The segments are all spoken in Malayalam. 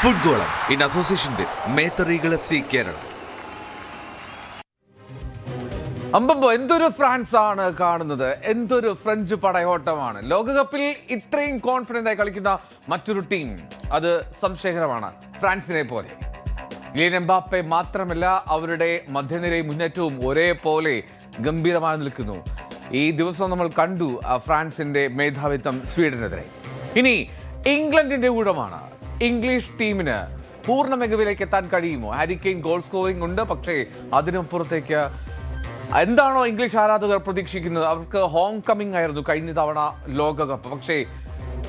ഫുട്ഗോളം ഇൻ അസോസിയേഷൻ വിത്ത് മേത്തർ ഈഗിൾ FC കേരള. അമ്പമ്പോ എന്തൊരു ഫ്രാൻസ് ആണ് കാണുന്നത്, എന്തൊരു ഫ്രഞ്ച് പടയോട്ടമാണ്. ലോകകപ്പിൽ ഇത്രയും കോൺഫിഡന്റ് ആയി കളിക്കുന്ന മറ്റൊരു ടീം, അത് സംശയകരമാണ്. ഫ്രാൻസിനെ പോലെ കിലിയൻ എംബാപ്പെ മാത്രമല്ല, അവരുടെ മധ്യനിരയും മുന്നേറ്റവും ഒരേപോലെ ഗംഭീരമായി നിൽക്കുന്നു. ഈ ദിവസം നമ്മൾ കണ്ടു ഫ്രാൻസിന്റെ മേധാവിത്വം സ്വീഡനെതിരെ. ഇനി ഇംഗ്ലണ്ടിന്റെ ഊഴമാണ്. ഇംഗ്ലീഷ് ടീമിന് പൂർണ്ണ മികവിലേക്ക് എത്താൻ കഴിയുമോ? ഹാരി കെയ്ൻ ഗോൾ സ്കോറിംഗ് ഉണ്ട്, പക്ഷേ അതിനപ്പുറത്തേക്ക് എന്താണോ ഇംഗ്ലീഷ് ആരാധകർ പ്രതീക്ഷിക്കുന്നത്? അവർക്ക് ഹോം കമ്മിങ് ആയിരുന്നു കഴിഞ്ഞ തവണ ലോകകപ്പ്, പക്ഷേ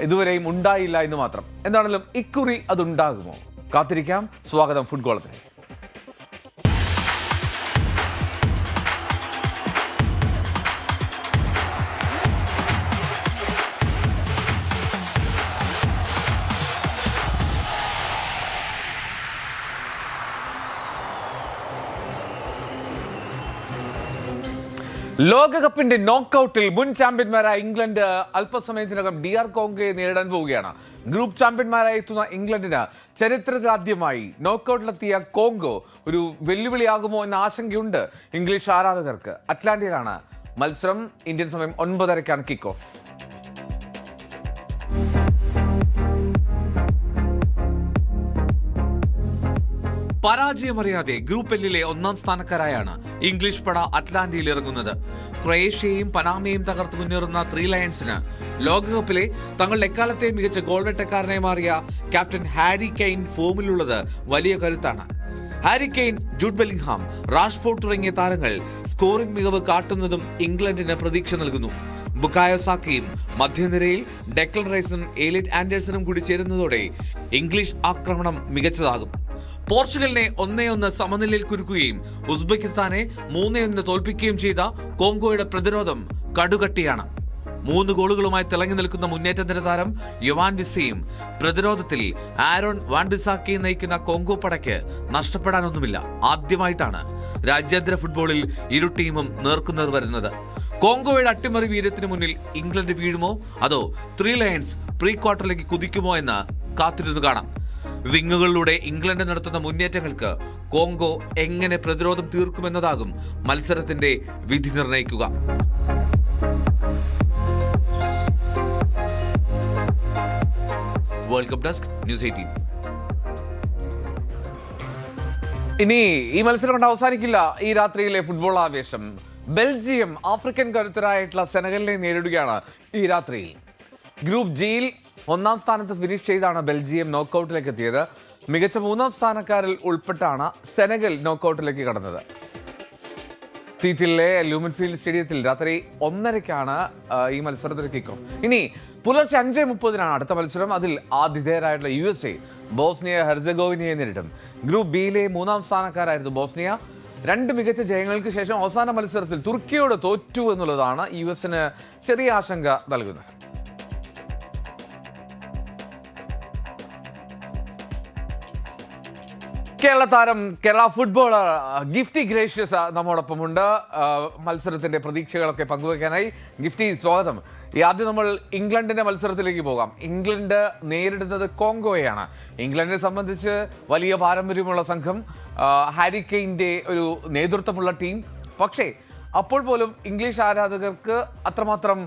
ഇതുവരെയും ഉണ്ടായില്ല എന്ന് മാത്രം. എന്താണെങ്കിലും ഇക്കുറി അതുണ്ടാകുമോ? കാത്തിരിക്കാം. സ്വാഗതം ഫുട്ഗോളത്തിലേക്ക്. ലോകകപ്പിന്റെ നോക്കൌട്ടിൽ മുൻ ചാമ്പ്യന്മാരായ ഇംഗ്ലണ്ട് അല്പസമയത്തിനകം DR കോങ്കോയെ നേരിടാൻ പോവുകയാണ്. ഗ്രൂപ്പ് ചാമ്പ്യന്മാരായി എത്തുന്ന ഇംഗ്ലണ്ടിന് ചരിത്രത്തിലാദ്യമായി നോക്കൌട്ടിലെത്തിയ കോങ്കോ ഒരു വെല്ലുവിളിയാകുമോ എന്ന ആശങ്കയുണ്ട് ഇംഗ്ലീഷ് ആരാധകർക്ക്. അറ്റ്ലാന്റയിലാണ് മത്സരം. ഇന്ത്യൻ സമയം 9:30 കിക്ക് ഓഫ്. പരാജയമറിയാതെ ഗ്രൂപ്പ് എല്ലിലെ ഒന്നാം സ്ഥാനക്കാരായാണ് ഇംഗ്ലീഷ് പട അറ്റ്ലാന്റയിൽ ഇറങ്ങുന്നത്. ക്രൊയേഷ്യയും പനാമയും തകർത്ത് മുന്നേറുന്ന ത്രീ ലയൺസിന് ലോകകപ്പിലെ തങ്ങളുടെ എക്കാലത്തെ മികച്ച ഗോൾ വെട്ടക്കാരനായി മാറിയ ക്യാപ്റ്റൻ ഹാരി കെയ്ൻ ഫോമിലുള്ളത് വലിയ കരുത്താണ്. Harry Kane, Jude Bellingham, Rashford തുടങ്ങിയ താരങ്ങൾ സ്കോറിംഗ് മികവ് കാട്ടുന്നതും ഇംഗ്ലണ്ടിന് പ്രതീക്ഷ നൽകുന്നു. ബുക്കായോ സാക്കയും മധ്യനിരയിൽ ഡെക്ലൻ റൈസും എലിയറ്റ് ആൻഡേഴ്സണും കൂടി ചേരുന്നതോടെ ഇംഗ്ലീഷ് ആക്രമണം മികച്ചതാകും. പോർച്ചുഗലിനെ 1-1 സമനിലയിൽ കുരുക്കുകയും ഉസ്ബെക്കിസ്ഥാനെ 3-1 തോൽപ്പിക്കുകയും ചെയ്ത കോങ്കോയുടെ പ്രതിരോധം കടുകട്ടിയാണ്. 3 ഗോളുകളുമായി തിളങ്ങി നിൽക്കുന്ന മുന്നേറ്റ നിര താരം യോവാൻ വിസയും പ്രതിരോധത്തിൽ ആരോൺ വാൻ ബിസാക്കയും നയിക്കുന്ന കോങ്കോ പടയ്ക്ക് നഷ്ടപ്പെടാനൊന്നുമില്ല. ആദ്യമായിട്ടാണ് രാജ്യാന്തര ഫുട്ബോളിൽ ഇരു ടീമും നേർക്കുനേർ വരുന്നത്. കോങ്കോയുടെ അട്ടിമറി വീര്യത്തിന് മുന്നിൽ ഇംഗ്ലണ്ട് വീഴുമോ, അതോ ത്രീ ലയൺസ് പ്രീ ക്വാർട്ടറിലേക്ക് കുതിക്കുമോ എന്ന് കാത്തിരുന്നു കാണാം. വിങ്ങുകളിലൂടെ ഇംഗ്ലണ്ട് നടത്തുന്ന മുന്നേറ്റങ്ങൾക്ക് കോങ്കോ എങ്ങനെ പ്രതിരോധം തീർക്കുമെന്നതാകും മത്സരത്തിന്റെ വിധി നിർണയിക്കുക. World cup desk, news 18. ഇനി ഈ മത്സരം കൊണ്ട് അവസാനിക്കില്ല ഈ രാത്രിയിലെ ഫുട്ബോൾ ആവേശം. ബെൽജിയം ആഫ്രിക്കൻ കരുത്തരായിട്ടുള്ള സെനഗലിനെ നേരിടുകയാണ് ഈ രാത്രി. ഗ്രൂപ്പ് ജിയിൽ 1-ാം സ്ഥാനത്ത് ഫിനിഷ് ചെയ്താണ് ബെൽജിയം നോക്കൌട്ടിലേക്ക് എത്തിയത്. മികച്ച 3-ാം സ്ഥാനക്കാരിൽ ഉൾപ്പെട്ടാണ് സെനഗൽ നോക്കൌട്ടിലേക്ക് കടന്നത്. സീറ്റിലെ ലൂമൻഫീൽഡ് സ്റ്റേഡിയത്തിൽ രാത്രി 1:30 ഈ മത്സരത്തിന് കിക്ക് ഓഫ്. ഇനി പുലർച്ചെ 5:30 അടുത്ത മത്സരം. അതിൽ ആതിഥേയരായിട്ടുള്ള USA ബോസ്നിയ ഹെർസഗോവിനയെ നേരിടും. ഗ്രൂപ്പ് ബിയിലെ 3-ാം സ്ഥാനക്കാരായിരുന്നു ബോസ്നിയ. 2 മികച്ച ജയങ്ങൾക്ക് ശേഷം അവസാന മത്സരത്തിൽ തുർക്കിയോട് തോറ്റു എന്നുള്ളതാണ് US-ന് ചെറിയ ആശങ്ക നൽകുന്നത്. കേരള താരം, കേരള ഫുട്ബോളർ ഗിഫ്റ്റി ഗ്രേഷ്യസ് നമ്മോടൊപ്പമുണ്ട്. മത്സരത്തിന്റെ പ്രതീക്ഷകളൊക്കെ പങ്കുവയ്ക്കാനായി. ഗിഫ്റ്റി, സ്വാഗതം. ആദ്യം നമ്മൾ ഇംഗ്ലണ്ടിന്റെ മത്സരത്തിലേക്ക് പോകാം. ഇംഗ്ലണ്ട് നേരിടുന്നത് കോങ്കോയാണ്. ഇംഗ്ലണ്ടിനെ സംബന്ധിച്ച് വലിയ പാരമ്പര്യമുള്ള സംഘം, ഹാരി കെയ്ന്റെ ഒരു നേതൃത്വമുള്ള ടീം. പക്ഷേ അപ്പോൾ പോലും ഇംഗ്ലീഷ് ആരാധകർക്ക് അത്രമാത്രം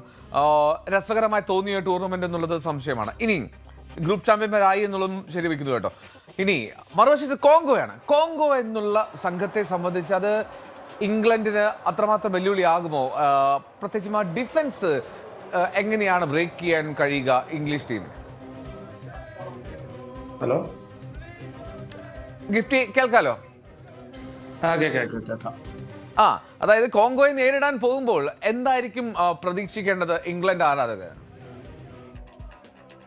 രസകരമായി തോന്നിയ ടൂർണമെന്റ് എന്നുള്ളത് സംശയമാണ്. ഇനി ഗ്രൂപ്പ് ചാമ്പ്യന്മാരായി എന്നുള്ളതും ശരിവെക്കുന്നു കേട്ടോ. ഇനി മറുവശത്ത് കോങ്കോയാണ്. കോങ്കോ എന്നുള്ള സംഘത്തെ സംബന്ധിച്ച് അത് ഇംഗ്ലണ്ടിന് അത്രമാത്രം വെല്ലുവിളിയാകുമോ? പ്രത്യേകിച്ചും ആ ഡിഫൻസ് എങ്ങനെയാണ് ബ്രേക്ക് ചെയ്യാൻ കഴിയുക ഇംഗ്ലീഷ് ടീമിന്? ഹലോ ഗിഫ്റ്റി, കേൾക്കാലോ? അതായത് കോങ്കോയെ നേരിടാൻ പോകുമ്പോൾ എന്തായിരിക്കും പ്രതീക്ഷിക്കേണ്ടത് ഇംഗ്ലണ്ട് ആരാധകർ?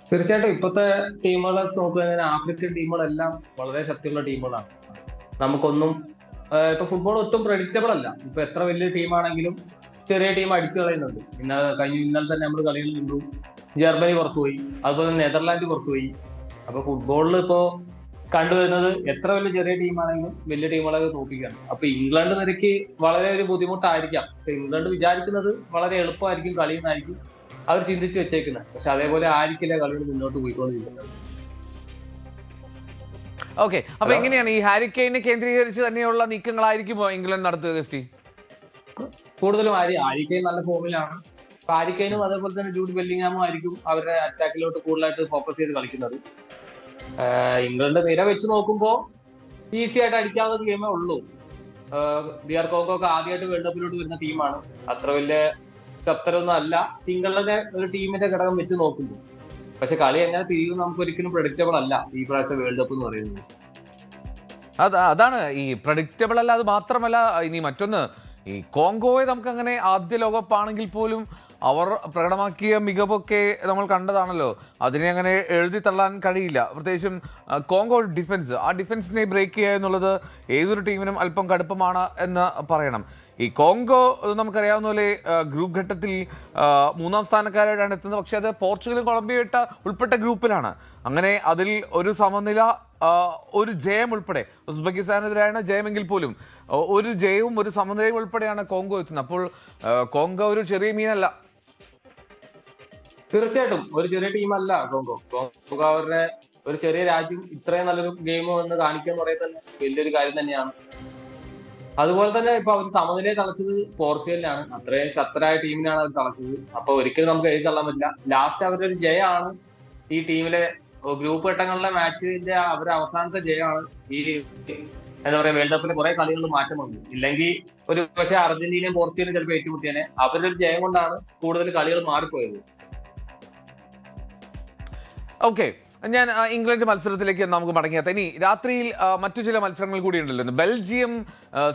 തീർച്ചയായിട്ടും ഇപ്പോഴത്തെ ടീമുകളെ നോക്കുകയാണെങ്കിൽ ആഫ്രിക്കൻ ടീമുകളെല്ലാം വളരെ ശക്തിയുള്ള ടീമുകളാണ്. നമുക്കൊന്നും ഇപ്പൊ ഫുട്ബോൾ ഒട്ടും പ്രഡിക്റ്റബിൾ അല്ല. ഇപ്പൊ എത്ര വലിയ ടീമാണെങ്കിലും ചെറിയ ടീം അടിച്ചു കളയുന്നുണ്ട്. ഇന്നലെ തന്നെ നമ്മൾ കളികൾ കണ്ടു. ജർമ്മനി പുറത്തുപോയി, അതുപോലെ നെതർലാൻഡ് പുറത്തുപോയി. അപ്പൊ ഫുട്ബോളിൽ ഇപ്പോ കണ്ടുവരുന്നത് എത്ര വലിയ ചെറിയ ടീമാണെങ്കിലും വലിയ ടീമുകളെ തോൽപ്പിക്കുകയാണ്. അപ്പൊ ഇംഗ്ലണ്ട് നിരക്ക് വളരെ ഒരു ബുദ്ധിമുട്ടായിരിക്കാം. പക്ഷെ ഇംഗ്ലണ്ട് വിചാരിക്കുന്നത് വളരെ എളുപ്പമായിരിക്കും കളിയെന്നായിരിക്കും അവർ ചിന്തിച്ചു വെച്ചേക്കുന്നത്. പക്ഷെ അതേപോലെ ആയിരിക്കില്ല കളികൾ മുന്നോട്ട് പോയിക്കൊണ്ടിരിക്കുന്നത്. ഓക്കെ, അപ്പൊ എങ്ങനെയാണ് ഈ ഹാരി കെയിനെ കേന്ദ്രീകരിച്ച് തന്നെയുള്ള നീക്കങ്ങളായിരിക്കുമോ ഇംഗ്ലണ്ട് നടത്തുക ഗസ്റ്റി? കൂടുതലും ഹാരി കെയിൻ നല്ല ഫോമിലാണ്. ഹാരി കെയിനും അതേപോലെ തന്നെ ജൂഡ് ബെല്ലിംഗ്ഹാമും ആയിരിക്കും അവരുടെ അറ്റാക്കിലോട്ട് കൂടുതലായിട്ട് ഫോക്കസ് ചെയ്ത് കളിക്കുന്നത്. ഇംഗ്ലണ്ട് നിര വെച്ച് നോക്കുമ്പോൾ ഈസി ആയിട്ട് അടിക്കാവുന്ന ഗെയിമേ ഉള്ളൂ. DR കോങ്കോ ഒക്കെ ആദ്യമായിട്ട് വേൾഡ് കപ്പിലോട്ട് വരുന്ന ടീമാണ്. അത്ര വലിയ ശക്തരൊന്നും അല്ല സിംഗിളിന്റെ ഒരു ടീമിന്റെ ഘടകം വെച്ച് നോക്കുമ്പോൾ. പക്ഷെ കളി എങ്ങനെ തിരിയും നമുക്ക് ഒരിക്കലും പ്രഡിക്റ്റബിൾ അല്ല ഈ പ്രാവശ്യത്തെ വേൾഡ് കപ്പ് എന്ന് പറയുന്നത്. അതാണ് ഈ പ്രഡിക്റ്റബിൾ അല്ല. അത് മാത്രമല്ല, ഇനി മറ്റൊന്ന്, ഈ കോങ്കോയെ നമുക്ക് അങ്ങനെ ആദ്യ ലോകകപ്പ് ആണെങ്കിൽ പോലും അവർ പ്രകടമാക്കിയ മികവൊക്കെ നമ്മൾ കണ്ടതാണല്ലോ. അതിനെ അങ്ങനെ എഴുതി തള്ളാൻ കഴിയില്ല. പ്രത്യേകിച്ചും കോങ്കോ ഡിഫൻസ്, ആ ഡിഫൻസിനെ ബ്രേക്ക് ചെയ്യുക എന്നുള്ളത് ഏതൊരു ടീമിനും അല്പം കടുപ്പമാണ് എന്ന് പറയണം. ഈ കോങ്കോ നമുക്കറിയാവുന്ന പോലെ ഗ്രൂപ്പ് ഘട്ടത്തിൽ 3-ാം സ്ഥാനക്കാരായിട്ടാണ് എത്തുന്നത്. പക്ഷേ അത് പോർച്ചുഗലും കൊളംബിയയിട്ട് ഉൾപ്പെട്ട ഗ്രൂപ്പിലാണ്. അങ്ങനെ അതിൽ ഒരു സമനില, ഒരു ജയം ഉൾപ്പെടെ, ഉസ്ബെക്കിസ്ഥാനെതിരായാണ് ജയമെങ്കിൽ പോലും ഒരു ജയവും ഒരു സമനിലയും ഉൾപ്പെടെയാണ് കോങ്കോ എത്തുന്നത്. അപ്പോൾ കോങ്കോ ഒരു ചെറിയ മീനല്ല. തീർച്ചയായിട്ടും ഒരു ചെറിയ ടീമല്ല കോങ്കോ. കോങ്കോ അവരുടെ ഒരു ചെറിയ രാജ്യം ഇത്രയും നല്ലൊരു ഗെയിം എന്ന് കാണിക്കുക എന്ന് പറയുന്നത് തന്നെ വലിയൊരു കാര്യം തന്നെയാണ്. അതുപോലെ തന്നെ ഇപ്പൊ അവർ സമനിലയെ കളിച്ചത് പോർച്ചുഗലിനാണ്. അത്രയും ശക്തരായ ടീമിനാണ് അവർ കളിച്ചത്. അപ്പൊ ഒരിക്കലും നമുക്ക് എഴുതി തള്ളാൻ പറ്റില്ല. ലാസ്റ്റ് അവരുടെ ഒരു ജയമാണ് ഈ ടീമിലെ ഗ്രൂപ്പ് ഘട്ടങ്ങളിലെ മാച്ചിന്റെ അവരുടെ അവസാനത്തെ ജയമാണ് ഈ എന്താ പറയാ വേൾഡ് കപ്പിലെ കുറെ കളികൾ മാറ്റം വന്നു. ഇല്ലെങ്കിൽ ഒരു പക്ഷേ അർജന്റീനയും പോർച്ചുഗലും ചിലപ്പോൾ ഏറ്റുമുട്ടിയാനെ. അവരുടെ ഒരു ജയം കൊണ്ടാണ് കൂടുതൽ കളികൾ മാറിപ്പോയത്. ഓക്കെ, ഞാൻ ഇംഗ്ലണ്ട് മത്സരത്തിലേക്ക് നമുക്ക് മടങ്ങിയെത്താം. ഇനി രാത്രിയിൽ മറ്റു ചില മത്സരങ്ങൾ കൂടി ഉണ്ടല്ലോ. ബെൽജിയം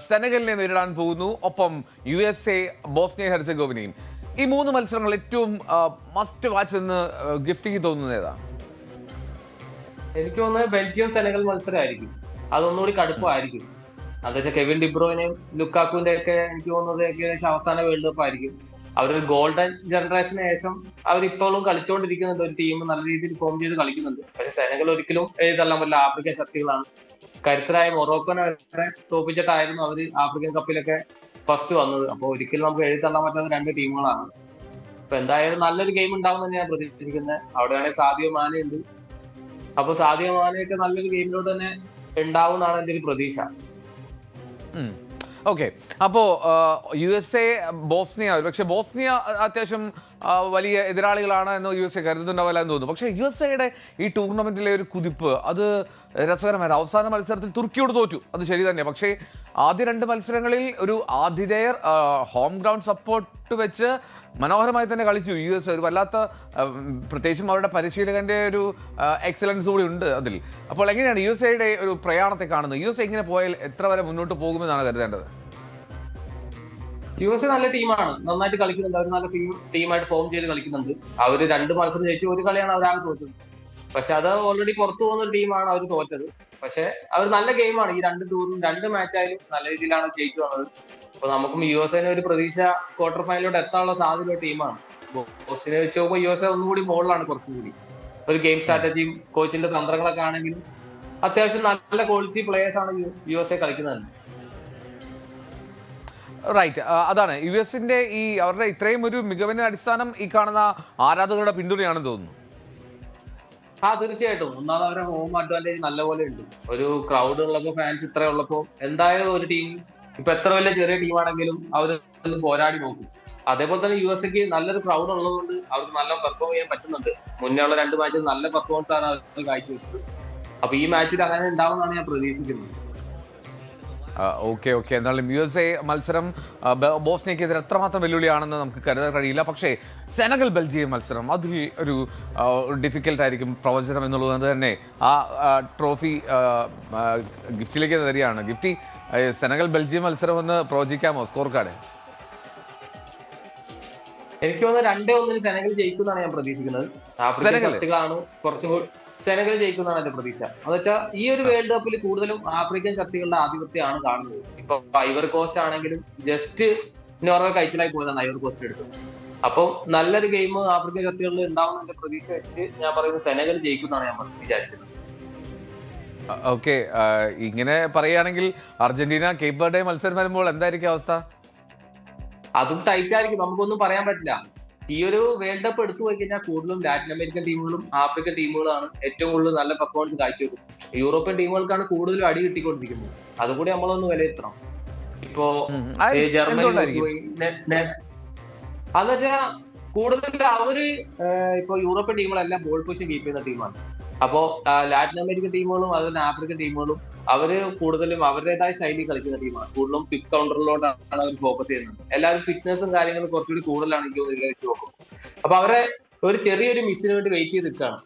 സെനഗലിനെ നേരിടാൻ പോകുന്നു. ഒപ്പം USA ബോസ്നിയ ഹെർസഗോവിനയും. ഈ 3 മത്സരങ്ങൾ ഏറ്റവും മസ്റ്റ് വാച്ച് എന്ന് ഗിഫ്റ്റിക്ക് തോന്നുന്നത് ഏതാ? എനിക്ക് തോന്നുന്നത് ബെൽജിയം സെനഗൽ മത്സരമായിരിക്കും. അതൊന്നുകൂടി കടുപ്പമായിരിക്കും. എന്താ വെച്ചാൽ കെവിൻ ഡിബ്രോയിനെയും ലുക്കാക്കുവിന്റെ ഒക്കെ എനിക്ക് തോന്നുന്നത് ഏകദേശം അവസാന വേൾഡ് കപ്പ് ആയിരിക്കും. അവരൊരു ഗോൾഡൻ ജനറേഷന് ശേഷം അവരിപ്പോഴും കളിച്ചുകൊണ്ടിരിക്കുന്നുണ്ട്. ഒരു ടീം നല്ല രീതിയിൽ ഫോം ചെയ്ത് കളിക്കുന്നുണ്ട്. പക്ഷെ സെനഗൽ ഒരിക്കലും എഴുതള്ളാൻ പറ്റില്ല. ആഫ്രിക്കൻ ശക്തികളാണ്. കരുത്തരായ മൊറോക്കോനെ വരെ തോപ്പിച്ചിട്ടായിരുന്നു അവർ ആഫ്രിക്കൻ കപ്പിലൊക്കെ ഫസ്റ്റ് വന്നത്. അപ്പൊ ഒരിക്കലും നമുക്ക് എഴുതള്ളാൻ പറ്റാത്ത 2 ടീമുകളാണ്. അപ്പൊ എന്തായാലും നല്ലൊരു ഗെയിം ഉണ്ടാവും തന്നെയാണ് പ്രതീക്ഷിക്കുന്നത്. അവിടെയാണെങ്കിൽ സാദിയോ മാനെ ഉണ്ട്. അപ്പൊ സാദിയോ മാനെയൊക്കെ നല്ലൊരു ഗെയിമിലോട്ട് തന്നെ ഉണ്ടാവും എന്നാണ് എന്റെ ഒരു പ്രതീക്ഷ. ഓക്കെ, അപ്പോൾ USA ബോസ്നിയ, പക്ഷേ ബോസ്നിയ അത്യാവശ്യം വലിയ എതിരാളികളാണ് എന്ന് USA കരുതുന്നുണ്ടാവില്ല എന്ന് തോന്നുന്നു. പക്ഷേ USAയുടെ ഈ ടൂർണമെന്റിലെ ഒരു കുതിപ്പ് അത് രസകരമായിരുന്നു. അവസാന മത്സരത്തിൽ തുർക്കിയോട് തോറ്റു, അത് ശരി തന്നെ. പക്ഷേ ആദ്യ 2 മത്സരങ്ങളിൽ ഒരു ആതിഥേയർ ഹോം ഗ്രൗണ്ട് സപ്പോർട്ട് വെച്ച് മനോഹരമായി തന്നെ കളിച്ചു USA. ഒരു വല്ലാത്ത, പ്രത്യേകിച്ചും അവരുടെ പരിശീലകന്റെ ഒരു എക്സലൻസ് കൂടി ഉണ്ട് അതിൽ. അപ്പോൾ എങ്ങനെയാണ് USA ഒരു പ്രയാണത്തെ കാണുന്നത്? USA ഇങ്ങനെ പോയാൽ എത്ര വരെ മുന്നോട്ട് പോകുമെന്നാണ് കരുതേണ്ടത്? USA നല്ല ടീമാണ്, നന്നായിട്ട് കളിക്കുന്നുണ്ട്. അവർ നല്ല ടീമായിട്ട് ഫോം ചെയ്ത് കളിക്കുന്നുണ്ട്. അവര് 2 മത്സരം ജയിച്ചു, ഒരു കളിയാണ് അവരാകെ തോറ്റത്. പക്ഷെ അത് ഓൾറെഡി പുറത്തു പോകുന്ന ഒരു ടീമാണ് അവർ തോറ്റത്. പക്ഷെ അവർ നല്ല ഗെയിമാണ്. ഈ 2 ടൂറും 2 മാച്ചായാലും നല്ല രീതിയിലാണ് ജയിച്ചു വന്നത്. അപ്പൊ നമുക്കും USA ഒരു പ്രതീക്ഷ ക്വാർട്ടർ ഫൈനലിലോട്ട് എത്താനുള്ള സാധ്യതയുള്ള ടീമാണ്. ബോസ്റ്റിനെ വെച്ച് നോക്കുമ്പോൾ USA ഒന്നുകൂടി മുകളിലാണ്. കുറച്ചുകൂടി ഒരു ഗെയിം സ്ട്രാറ്റജിയും കോച്ചിന്റെ തന്ത്രങ്ങളൊക്കെ ആണെങ്കിലും അത്യാവശ്യം നല്ല ക്വാളിറ്റി പ്ലേയേഴ്സ് ആണ് USA കളിക്കുന്നത്. റൈറ്റ്, അതാണ് US-ന്റെ ഈ അവരുടെ ഇത്രയും ഒരു മികവിന്റെ അടിസ്ഥാനം ഈ കാണുന്ന ആരാധകരുടെ പിന്തുണയാണെന്ന് തോന്നുന്നു. തീർച്ചയായിട്ടും. ഒന്നാമത് അവരുടെ ഹോം അഡ്വാൻറ്റേജ് നല്ലപോലെ ഉണ്ട്. ഒരു ക്രൗഡ് ഉള്ളപ്പോ, ഫാൻസ് ഇത്ര ഉള്ളപ്പോ എന്തായാലും ഒരു ടീം ഇപ്പൊ എത്ര വലിയ ചെറിയ ടീമാണെങ്കിലും അവർ പോരാടി നോക്കും. അതേപോലെ തന്നെ USA നല്ലൊരു ക്രൗഡ് ഉള്ളതുകൊണ്ട് അവർക്ക് നല്ല പെർഫോം ചെയ്യാൻ പറ്റുന്നുണ്ട്. മുന്നേ ഉള്ള 2 മാച്ചിൽ നല്ല പെർഫോമൻസ് ആണ് അവർ കാഴ്ചവെച്ചത്. അപ്പൊ ഈ മാച്ചിൽ അങ്ങനെ ഉണ്ടാവുമെന്നാണ് ഞാൻ പ്രതീക്ഷിക്കുന്നത്. ഓക്കെ, എന്നാലും USA മത്സരം ബോസ്നിയക്കെതിരെ എത്രമാത്രം വെല്ലുവിളിയാണെന്ന് നമുക്ക് കരുതാൻ കഴിയില്ല. പക്ഷേ സെനഗൽ ബെൽജിയം മത്സരം അതിൽ ഒരു ഡിഫിക്കൽട്ട് ആയിരിക്കും പ്രവചനം എന്നുള്ളത് തന്നെ. ആ ട്രോഫി ഗിഫ്റ്റിലേക്ക് തരികയാണ്. ഗിഫ്റ്റി, സെനഗൽ ബെൽജിയം മത്സരം ഒന്ന് പ്രവചിക്കാമോ? സ്കോർ കാർഡ് എനിക്ക് തോന്നുന്നത് 2-1 സെനഗൽ ജയിക്കുമെന്നാണ് ഞാൻ പ്രതീക്ഷിക്കുന്നത്. ആഫ്രിക്കൻ ശക്തികളാണ് കുറച്ചുകൂടി. സെനഗൽ ജയിക്കുന്നതാണ് എന്റെ പ്രതീക്ഷ. എന്ന് വെച്ചാൽ ഈ ഒരു വേൾഡ് കപ്പിൽ കൂടുതലും ആഫ്രിക്കൻ ശക്തികളുടെ ആധിപത്യമാണ് കാണുന്നത്. ഇപ്പൊ ഐവറി കോസ്റ്റ് ആണെങ്കിലും ജസ്റ്റ് നോർവേ കഴിച്ചിലായി പോയതാണ് ഐവറി കോസ്റ്റ് എടുത്തത്. അപ്പം നല്ലൊരു ഗെയിം ആഫ്രിക്കൻ ശക്തികളിൽ ഉണ്ടാവുന്ന എന്റെ പ്രതീക്ഷ വെച്ച് ഞാൻ പറയുന്നത് സെനഗൽ ജയിക്കുന്നതാണ് ഞാൻ വിചാരിക്കുന്നത്. ഓക്കെ, ഇങ്ങനെ പറയുകയാണെങ്കിൽ അർജന്റീന കേപ്പ് വെർഡെ മത്സരം വരുമ്പോൾ എന്തായിരിക്കും അവസ്ഥ? അതും ടൈറ്റ് ആയിരിക്കും, നമുക്കൊന്നും പറയാൻ പറ്റില്ല. ഈ ഒരു വേൾഡ് കപ്പ് എടുത്തു പോയി കഴിഞ്ഞാൽ കൂടുതലും ലാറ്റിൻ അമേരിക്കൻ ടീമുകളും ആഫ്രിക്കൻ ടീമുകളാണ് ഏറ്റവും കൂടുതൽ നല്ല പെർഫോമൻസ് കാഴ്ചവെക്കുന്നത്. യൂറോപ്യൻ ടീമുകൾക്കാണ് കൂടുതലും അടി കിട്ടിക്കൊണ്ടിരിക്കുന്നത്. അതുകൂടി നമ്മളൊന്ന് വിലയിരുത്തണം. ഇപ്പോ ജർമ്മനി അതെന്ന് വെച്ചാൽ കൂടുതൽ അവര് ഇപ്പൊ യൂറോപ്യൻ ടീമുകളെല്ലാം ബോൾ പൊസിഷൻ കീപ്പ് ചെയ്യുന്ന ടീമാണ്. അപ്പോ ലാറ്റിൻ അമേരിക്കൻ ടീമുകളും അതുപോലെ ആഫ്രിക്കൻ ടീമുകളും അവര് കൂടുതലും അവരുടേതായ ശൈലി കളിക്കുന്ന ടീമാണ്. കൂടുതലും ക്വിക്ക് കൗണ്ടറിലോട്ടാണ് അവർ ഫോക്കസ് ചെയ്യുന്നത്. എല്ലാവരും ഫിറ്റ്നസും കാര്യങ്ങളും കുറച്ചുകൂടി കൂടുതലാണ് എനിക്ക് തോന്നുന്നത് വെച്ച് നോക്കും. അപ്പൊ അവരെ ഒരു ചെറിയൊരു മിസ്സിന് വേണ്ടി വെയിറ്റ് ചെയ്ത് നിൽക്കുകയാണ്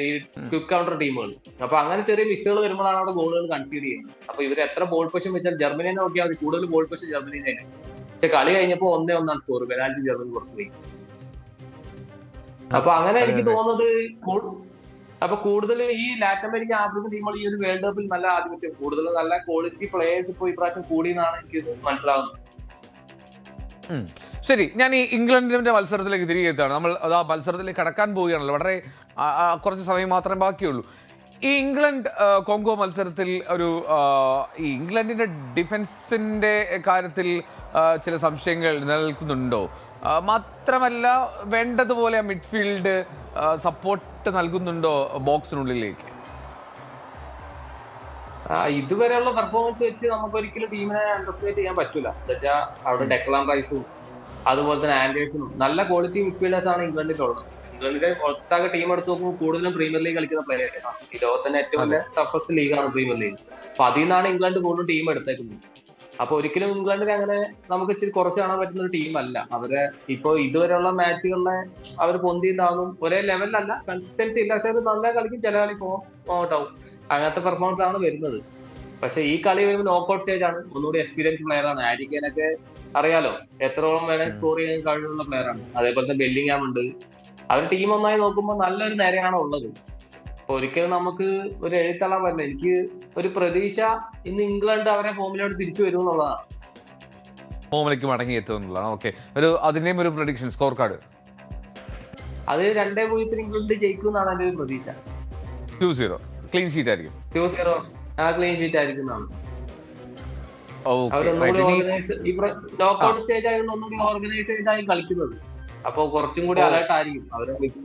ഈ ക്വിക്ക് കൗണ്ടർ ടീമുകൾ. അപ്പൊ അങ്ങനെ ചെറിയ മിസ്സുകൾ വരുമ്പോഴാണ് അവിടെ ഗോളുകൾ കൺസീഡ് ചെയ്യുന്നത്. അപ്പൊ ഇവർ എത്ര ബോൾ പൊസിഷൻ വെച്ചാൽ ജർമ്മനിയെ നോക്കിയാൽ മതി, കൂടുതൽ ബോൾ പൊസിഷൻ ജർമ്മനി തന്നെ. പക്ഷെ കളി കഴിഞ്ഞപ്പോൾ 1-1 സ്കോർ, പെനാൽറ്റി ജർമ്മനി പുറത്തു പോയി. അപ്പൊ അങ്ങനെ എനിക്ക് തോന്നുന്നത് അപ്പൊ കൂടുതൽ ഈ ലാറ്റിൻ അമേരിക്കൻ ആഫ്രിക്കൻ ടീമുകൾ ഈ ഒരു വേൾഡ് കപ്പിൽ നല്ല ആധിപത്യം, കൂടുതൽ നല്ല ക്വാളിറ്റി പ്ലേയേഴ്സ് ഇപ്പോൾ ഇപ്രാവശ്യം കൂടിയെന്നാണ് എനിക്ക് മനസ്സിലാവുന്നത്. ശരി, ഞാൻ ഈ ഇംഗ്ലണ്ടിന്റെ മത്സരത്തിലേക്ക് തിരികെ എത്തുകയാണ്. നമ്മൾ അത് ആ മത്സരത്തിലേക്ക് കടക്കാൻ പോവുകയാണല്ലോ. വളരെ കുറച്ച് സമയം മാത്രമേ ബാക്കിയുള്ളൂ. ഈ ഇംഗ്ലണ്ട് കോങ്കോ മത്സരത്തിൽ ഈ ഇംഗ്ലണ്ടിന്റെ ഡിഫൻസിന്റെ കാര്യത്തിൽ ചില സംശയങ്ങൾ നിലനിൽക്കുന്നുണ്ടോ? മാത്രമല്ല, വേണ്ടതുപോലെ മിഡ്ഫീൽഡ് സപ്പോർട്ട് നൽകുന്നുണ്ടോ ബോക്സിനുള്ളിലേക്ക്? ഇതുവരെയുള്ള പെർഫോമൻസ് വെച്ച് നമുക്ക് ഒരിക്കലും ടീമിനെ അണ്ടർസ്റ്റിമേറ്റ് ചെയ്യാൻ പറ്റില്ല. എന്താ വെച്ചാൽ അവിടെ ഡെക്ലാൻ റൈസും അതുപോലെ തന്നെ ആൻഡേഴ്സണും നല്ല ക്വാളിറ്റി മിഡ്ഫീൽഡേഴ്സ് ആണ് ഇംഗ്ലണ്ടിലുള്ളത്. ഇംഗ്ലണ്ടിലെ ഒട്ടാകെ ടീം എടുത്ത് നോക്കുമ്പോൾ കൂടുതലും പ്രീമിയർ ലീഗ് കളിക്കുന്ന പ്ലേയേഴ്സ് ആണ്. ഈ ലോകത്തിന്റെ ഏറ്റവും വലിയ ടഫസ്റ്റ് ലീഗാണ് പ്രീമിയർ ലീഗ്. അപ്പൊ അതിൽ നിന്നാണ് ഇംഗ്ലണ്ട് കൂടുതലും ടീം എടുത്തേക്കുന്നത്. അപ്പൊ ഒരിക്കലും ഇംഗ്ലണ്ടിന് അങ്ങനെ നമുക്ക് ഇച്ചിരി കുറച്ച് കാണാൻ പറ്റുന്ന ഒരു ടീമല്ല. അവരെ ഇപ്പൊ ഇതുവരെയുള്ള മാച്ചുകളിലെ അവർ പൊന്തിയുണ്ടാകും ഒരേ ലെവലിലല്ല, കൺസിസ്റ്റൻസി ഇല്ല. പക്ഷെ അത് നല്ല കളിക്കും, ചില കളി ഔട്ട് ആവും. അങ്ങനത്തെ പെർഫോമൻസ് ആണ് വരുന്നത്. പക്ഷെ ഈ കളി വരുമ്പോൾ നോക്കൌട്ട് സ്റ്റേജ് ആണ്. ഒന്നുകൂടി എക്സ്പീരിയൻസ് പ്ലെയർ ആണ്. ഹാരി കെയ്നൊക്കെ അറിയാലോ, എത്രയോളം വേണേ സ്കോർ ചെയ്യാൻ കഴിവുള്ള പ്ലെയർ ആണ്. അതേപോലെ തന്നെ ബെല്ലിംഗ്ഹാം ഉണ്ട്. അവർ ടീം ഒന്നായി നോക്കുമ്പോൾ നല്ലൊരു നിരയാണ് ഉള്ളത്. അപ്പൊ ഒരിക്കലും നമുക്ക് ഒരു എഴുത്തള്ളാൻ പറ്റില്ല. എനിക്ക് ഒരു പ്രതീക്ഷ ഇന്ന് ഇംഗ്ലണ്ട് അവരെ ഫോമിലോട്ട് തിരിച്ചു വരും എന്നുള്ളതാണ്. ഫോമിലേക്ക് മടങ്ങി എത്തുന്നുള്ളതാണ്. ഓക്കെ, അതിന്റെയും ഒരു പ്രഡിക്ഷൻ സ്കോർ കാർഡ് അത് 2-0 ഇംഗ്ലണ്ട് ജയിക്കും എന്നാണ് എന്റെ ഒരു പ്രതീക്ഷ. 2-0 ക്ലീൻ ഷീറ്റ് ആയിരിക്കും. 2-0 ക്ലീൻ ഷീറ്റ് ആയിരിക്കും. അവരൊന്നുകൂടി ഓർഗനൈസ്, ഈ നോക്കൌട്ട് സ്റ്റേജ് ആയിരുന്നു ഒന്നുകൂടി ഓർഗനൈസ്ഡ് ആയി കളിക്കുന്നത്. അപ്പൊ കുറച്ചും കൂടി അലേർട്ട് ആയിരിക്കും അവരെ കളിക്കുന്നത്.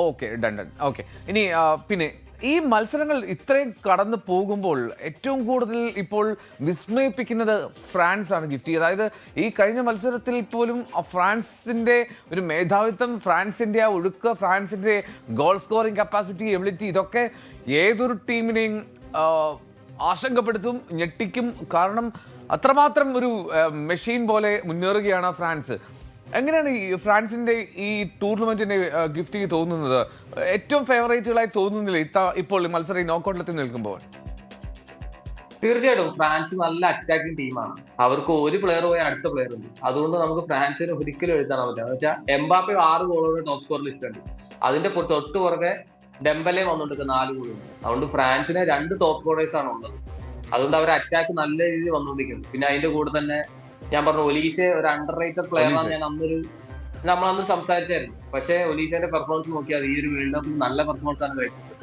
Okay, done. ഓക്കെ, ഇനി പിന്നെ ഈ മത്സരങ്ങൾ ഇത്രയും കടന്നു പോകുമ്പോൾ ഏറ്റവും കൂടുതൽ ഇപ്പോൾ വിസ്മയിപ്പിക്കുന്നത് ഫ്രാൻസ് ആണ് ഗിഫ്റ്റ്. അതായത് ഈ കഴിഞ്ഞ മത്സരത്തിൽ പോലും ഫ്രാൻസിന്റെ ഒരു മേധാവിത്വം, ഫ്രാൻസിന്റെ ആ ഒഴുക്ക്, ഫ്രാൻസിന്റെ ഗോൾ സ്കോറിംഗ് കപ്പാസിറ്റി, എബിലിറ്റി, ഇതൊക്കെ ഏതൊരു ടീമിനെയും ആശങ്കപ്പെടുത്തും, ഞെട്ടിക്കും. കാരണം അത്രമാത്രം ഒരു മെഷീൻ പോലെ മുന്നേറുകയാണ് ഫ്രാൻസ്. എങ്ങനെയാണ് ഈ ഫ്രാൻസിന്റെ ഈ ടൂർണമെന്റിന്റെ ഗിഫ്റ്റ് തോന്നുന്നത്? ഏറ്റവും ഫേവറേറ്റുകളായി തോന്നുന്നില്ല ഇപ്പോൾ മത്സരം നോക്കൌട്ടിലെത്തി നിൽക്കുമ്പോൾ? തീർച്ചയായിട്ടും ഫ്രാൻസ് നല്ല അറ്റാക്കിംഗ് ടീമാണ്. അവർക്ക് ഒരു പ്ലെയർ പോയി അടുത്ത പ്ലെയർ ഉണ്ട്. അതുകൊണ്ട് നമുക്ക് ഫ്രാൻസിനെ ഒരിക്കലും എഴുതാൻ പറ്റില്ല. എന്ന് വെച്ചാൽ എംബാപ്പെ 6 ഗോളോടെ ടോപ്പ് സ്കോർ ലിസ്റ്റ് ഉണ്ട്. അതിന്റെ തൊട്ട് പുറകെ ഡെംബലെ വന്നുകൊണ്ടിരിക്കുക 4 ഗോളുണ്ട്. അതുകൊണ്ട് ഫ്രാൻസിന് 2 ടോപ്പ് സ്കോറേഴ്സ് ആണ് ഉള്ളത്. അതുകൊണ്ട് അവർ അറ്റാക്ക് നല്ല രീതിയിൽ വന്നുകൊണ്ടിരിക്കുന്നു. പിന്നെ അതിന്റെ കൂടെ തന്നെ ഞാൻ പറഞ്ഞു, ഒലീസെ ഒരു അണ്ടർ റേറ്റഡ് പ്ലെയർ ആണ്. നമ്മളന്ന് സംസാരിച്ചായിരുന്നു. പക്ഷെ ഒലീസയുടെ പെർഫോമൻസ് നോക്കിയാൽ ഈ ഒരു വേൾഡ് കപ്പിൽ നല്ല പെർഫോമൻസ് ആണ് കഴിച്ചത്.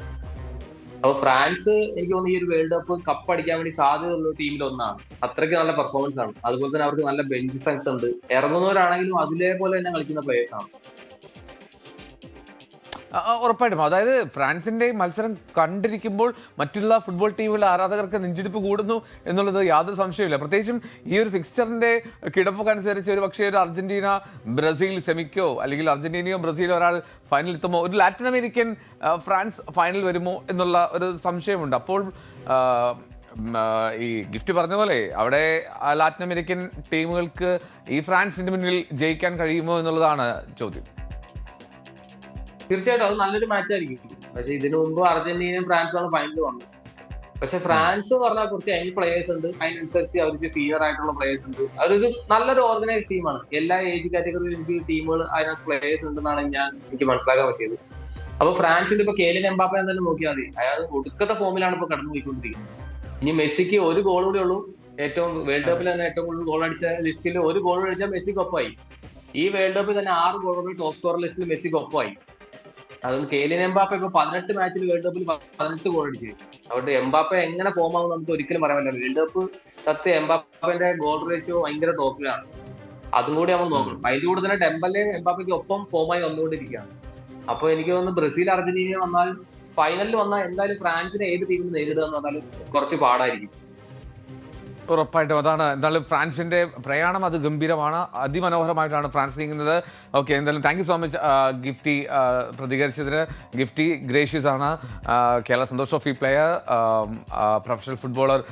അപ്പൊ ഫ്രാൻസ് എനിക്ക് തോന്നുന്നു ഈ ഒരു വേൾഡ് കപ്പ് കപ്പ് അടിക്കാൻ വേണ്ടി സാധ്യതയുള്ള ടീമിൽ ഒന്നാണ്. അത്രയ്ക്ക് നല്ല പെർഫോമൻസ് ആണ്. അതുപോലെ തന്നെ അവർക്ക് നല്ല ബെഞ്ച് സ്ട്രെങ്ത് ഉണ്ട്. ഇറങ്ങുന്നവരാണെങ്കിലും അതിലേപോലെ തന്നെ കളിക്കുന്ന പ്ലേയേഴ്സ് ആണ്. ഉറപ്പായിട്ടും. അതായത് ഫ്രാൻസിന്റെ മത്സരം കണ്ടിരിക്കുമ്പോൾ മറ്റുള്ള ഫുട്ബോൾ ടീമുകളുടെ ആരാധകർക്ക് നെഞ്ചിടിപ്പ് കൂടുന്നു എന്നുള്ളത് യാതൊരു സംശയമില്ല. പ്രത്യേകിച്ചും ഈ ഒരു ഫിക്സ്ചറിന്റെ കിടപ്പൊക്കെ അനുസരിച്ച് ഒരു പക്ഷേ ഒരു അർജന്റീന ബ്രസീൽ സെമിക്കോ, അല്ലെങ്കിൽ അർജന്റീനയോ ബ്രസീലോ ഒരാൾ ഫൈനൽ എത്തുമോ, ഒരു ലാറ്റിൻ അമേരിക്കൻ ഫ്രാൻസ് ഫൈനൽ വരുമോ എന്നുള്ള ഒരു സംശയമുണ്ട്. അപ്പോൾ ഈ ഗിഫ്റ്റ് പറഞ്ഞ പോലെ അവിടെ ലാറ്റിൻ അമേരിക്കൻ ടീമുകൾക്ക് ഈ ഫ്രാൻസിന്റെ മുന്നിൽ ജയിക്കാൻ കഴിയുമോ എന്നുള്ളതാണ് ചോദ്യം. തീർച്ചയായിട്ടും അത് നല്ലൊരു മാച്ച് ആയിരിക്കും. പക്ഷെ ഇതിനു മുമ്പ് അർജന്റീനയും ഫ്രാൻസുമാണ് ഫൈനൽ വന്നത്. പക്ഷെ ഫ്രാൻസ് പറഞ്ഞാൽ കുറച്ച് യങ് പ്ലേയേഴ്സ് ഉണ്ട്. അതിനനുസരിച്ച് അവർക്ക് സീനിയർ ആയിട്ടുള്ള പ്ലേയേഴ്സ് ഉണ്ട്. അവരൊരു നല്ലൊരു ഓർഗനൈസ് ടീമാണ്. എല്ലാ ഏജ് കാറ്റഗറിയിലും എനിക്ക് ടീമുകൾ അതിനകത്ത് പ്ലേയേഴ്സ് ഉണ്ടെന്നാണ് എനിക്ക് മനസ്സിലാക്കാൻ പറ്റിയത്. അപ്പൊ ഫ്രാൻസിന്റെ ഇപ്പൊ കേലിൻ എംബാപ്പെ എന്തായാലും നോക്കിയാൽ മതി. അയാൾ ഒടുക്കത്തെ ഫോമിലാണ് ഇപ്പൊ കടന്നു പോയിക്കൊണ്ടിരിക്കുന്നത്. ഇനി മെസ്സിക്ക് ഒരു ഗോൾ കൂടി ഉള്ളൂ. ഏറ്റവും വേൾഡ് കപ്പിൽ തന്നെ ഏറ്റവും കൂടുതൽ ഗോൾ അടിച്ച ലിസ്റ്റിൽ ഒരു ഗോൾ അടിച്ചാൽ മെസ്സിക്ക് ഒപ്പമായി. ഈ വേൾഡ് കപ്പിൽ തന്നെ 6 ഗോളുകൾ ടോപ്പ് സ്കോർ ലിസ്റ്റിൽ മെസ്സിക്ക് ഒപ്പമായി. അതുകൊണ്ട് കേലിൻ എംബാപ്പെ ഇപ്പൊ 18 മാച്ചിൽ വേൾഡ് കപ്പിൽ 18 ഗോൾ അടിച്ചു. അതുകൊണ്ട് എംബാപ്പെ എങ്ങനെ ഫോം ആവും നമുക്ക് ഒരിക്കലും പറയാൻ പറ്റില്ല. വേൾഡ് കപ്പ് സത്യം എംബാപ്പന്റെ ഗോൾ റേഷ്യോ ഭയങ്കര ടോപ്പിലാണ്. അതും കൂടി നമ്മൾ നോക്കണം. അതിന്റെ കൂടെ തന്നെ ഡെമ്പലെയും എംബാപ്പയ്ക്ക് ഒപ്പം ഫോമായി വന്നുകൊണ്ടിരിക്കുകയാണ്. അപ്പൊ എനിക്ക് തോന്നുന്നു ബ്രസീൽ അർജന്റീന വന്നാൽ ഫൈനലിൽ വന്നാൽ എന്തായാലും ഫ്രാൻസിനെ ഏത് ടീമിൽ നേരിടുക എന്ന് പറഞ്ഞാലും കുറച്ച് പാടായിരിക്കും. ഉറപ്പായിട്ടും അതാണ്. എന്തായാലും ഫ്രാൻസിന്റെ പ്രയാണം അത് ഗംഭീരമാണ്, അതിമനോഹരമായിട്ടാണ് ഫ്രാൻസ് നീങ്ങുന്നത്. ഓക്കെ, എന്തായാലും thank you so much Gifty പ്രതികരിച്ചതിന്. ഗിഫ്റ്റി ഗ്രേഷ്യസ് ആണ്, Kerala Santosh trophy player, professional footballer.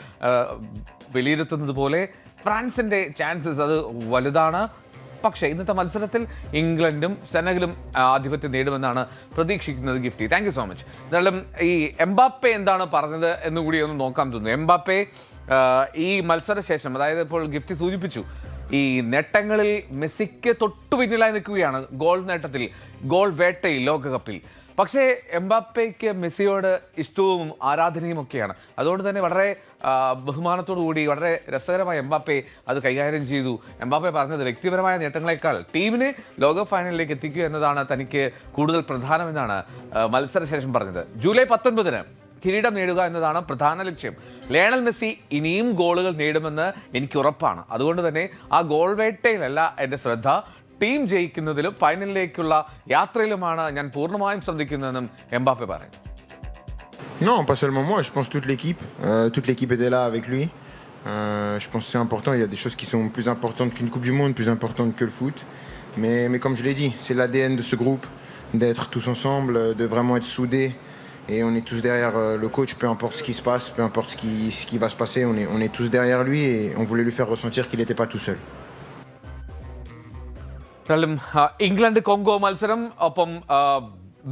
വിലയിരുത്തുന്നത് പോലെ ഫ്രാൻസിന്റെ ചാൻസസ് അത് വലുതാണ്. പക്ഷേ ഇന്നത്തെ മത്സരത്തിൽ ഇംഗ്ലണ്ടും സെനഗലും ആധിപത്യം നേടുമെന്നാണ് പ്രതീക്ഷിക്കുന്നത് Gifty. Thank you so much. എന്നാലും ഈ എംബാപ്പെ എന്താണ് പറഞ്ഞത് എന്നുകൂടി ഒന്ന് നോക്കാൻ തോന്നുന്നു. എംബാപ്പെ ഈ മത്സരശേഷം, അതായത് ഇപ്പോൾ ഗിഫ്റ്റി സൂചിപ്പിച്ചു, ഈ നേട്ടങ്ങളിൽ മെസ്സിക്ക് തൊട്ടു പിന്നിലായി നിൽക്കുകയാണ് ഗോൾ നേട്ടത്തിൽ, ഗോൾ വേട്ടയിൽ ലോകകപ്പിൽ. പക്ഷേ എംബാപ്പയ്ക്ക് മെസ്സിയോട് ഇഷ്ടവും ആരാധനയും ഒക്കെയാണ്. അതുകൊണ്ട് തന്നെ വളരെ ബഹുമാനത്തോടു കൂടി വളരെ രസകരമായി എംബാപ്പെ അത് കൈകാര്യം ചെയ്തു. എംബാപ്പെ പറഞ്ഞത് വ്യക്തിപരമായ നേട്ടങ്ങളെക്കാൾ ടീമിനെ ലോക ഫൈനലിലേക്ക് എത്തിക്കുക എന്നതാണ് തനിക്ക് കൂടുതൽ പ്രധാനമെന്നാണ് മത്സരശേഷം പറഞ്ഞത്. ജൂലൈ 19 കിരീടം നേടുക എന്നതാണ് പ്രധാന ലക്ഷ്യം. ലയണൽ മെസ്സി ഇനിയും ഗോളുകൾ നേടുമെന്ന് എനിക്ക് ഉറപ്പാണ്. അതുകൊണ്ട് തന്നെ ആ ഗോൾ വേട്ടയിലല്ല എൻ്റെ ശ്രദ്ധ, ടീം ജയിക്കുന്നതിലും ഫൈനലിലേക്കുള്ള യാത്രയിലുമാണ് ഞാൻ പൂർണ്ണമായും ശ്രദ്ധിക്കുന്നതെന്നും എംബാപ്പെ പറയുന്നു. Non, pas seulement moi, je pense toute l'équipe était là avec lui. Je pense que c'est important, il y a des choses qui sont plus importantes qu'une Coupe du Monde, plus importantes que le foot. Mais comme je l'ai dit, c'est l'ADN de ce groupe, d'être tous ensemble, de vraiment être soudés. Et on est tous derrière le coach, peu importe ce qui se passe, peu importe ce qui va se passer, on est tous derrière lui et on voulait lui faire ressentir qu'il n'était pas tout seul. England Congo മത്സരം, ഒപ്പം